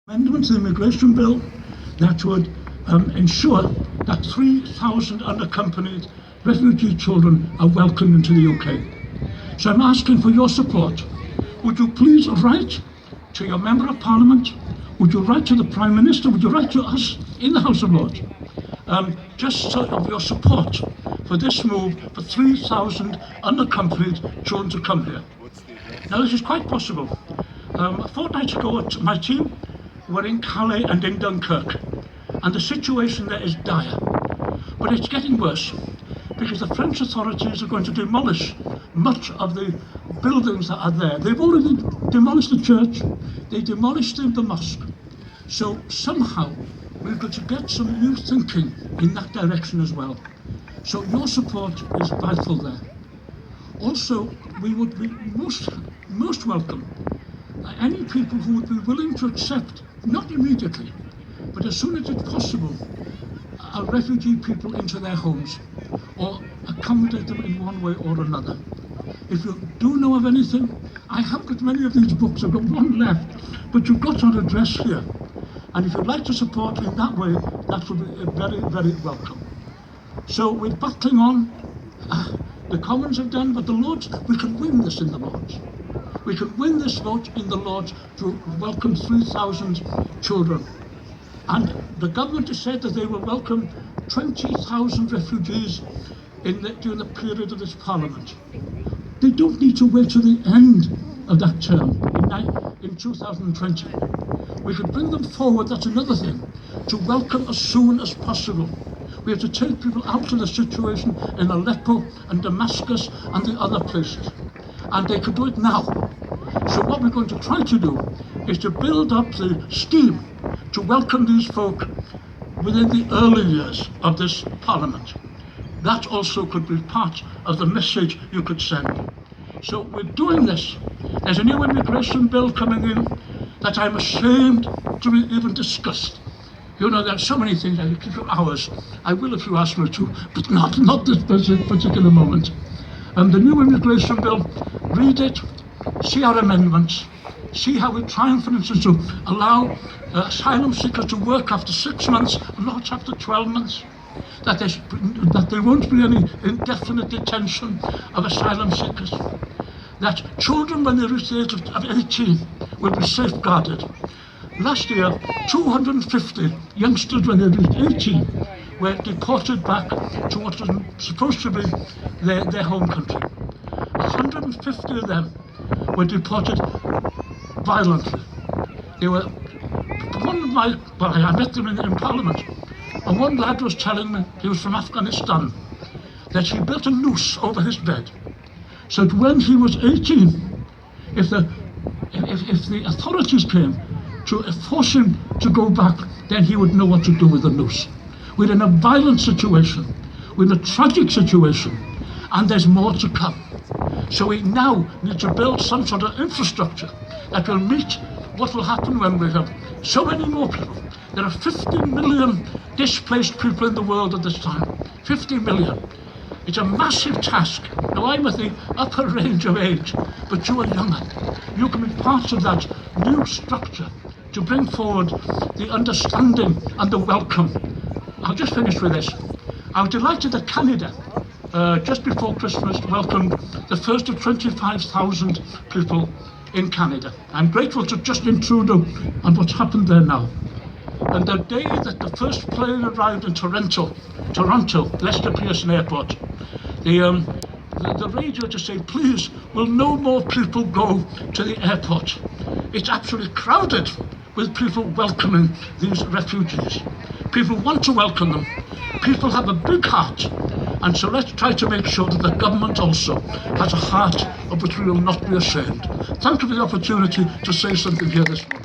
Amendment to the immigration bill that would ensure that 3,000 unaccompanied refugee children are welcomed into the UK. So I'm asking for your support. Would you please write to your Member of Parliament? Would you write to the Prime Minister? Would you write to us in the House of Lords? Just so of your support for this move for 3,000 unaccompanied children to come here. Now this is quite possible. A fortnight ago, my team were in Calais and in Dunkirk, and the situation there is dire. But it's getting worse, because the French authorities are going to demolish much of the buildings that are there. They've already demolished the church, they demolished the mosque. So somehow we've got to get some new thinking in that direction as well. So your support is vital there. Also, we would be most welcome any people who would be willing to accept, not immediately, but as soon as it's possible, refugee people into their homes or accommodate them in one way or another. If you do know of anything, I have got many of these books, I've got one left, but you've got our address here. And if you'd like to support in that way, that would be very, very welcome. So we're battling on. The Commons have done, but the Lords, we can win this in the Lords. We can win this vote in the Lords to welcome 3,000 children. And the government has said that they will welcome 20,000 refugees during the period of this Parliament. They don't need to wait to the end of that term in 2020. We could bring them forward, that's another thing, to welcome as soon as possible. We have to take people out of the situation in Aleppo and Damascus and the other places. And they could do it now. So what we're going to try to do is to build up the scheme to welcome these folk within the early years of this Parliament. That also could be part of the message you could send. So we're doing this. There's a new immigration bill coming in that I'm ashamed to be even discussed. You know, there are so many things, I could give you hours. I will if you ask me to, but not this particular moment. The new immigration bill, read it, see our amendments, see how we try and, for instance, to allow asylum seekers to work after 6 months, not after 12 months, that there won't be any indefinite detention of asylum seekers, that children when they reach the age of 18 will be safeguarded. Last year, 250 youngsters when they reached 18 were deported back to what was supposed to be their home country. 150 of them were deported violently. They were, I met them in Parliament, and one lad was telling me, he was from Afghanistan, that he built a noose over his bed, so that when he was 18, if the authorities came to force him to go back, then he would know what to do with the noose. We're in a violent situation, we're in a tragic situation, and there's more to come. So we now need to build some sort of infrastructure that will meet what will happen when we have so many more people. There are 50 million displaced people in the world at this time. 50 million. It's a massive task. Now I'm at the upper range of age, but you are younger. You can be part of that new structure to bring forward the understanding and the welcome. I'll just finish with this. I was delighted that Canada, just before Christmas, welcomed the first of 25,000 people in Canada. I'm grateful to Justin Trudeau and what's happened there now. And the day that the first plane arrived in Toronto, Lester Pearson Airport, the radio just said, please, will no more people go to the airport? It's absolutely crowded with people welcoming these refugees. People want to welcome them. People have a big heart. And so let's try to make sure that the government also has a heart of which we will not be ashamed. Thank you for the opportunity to say something here this morning.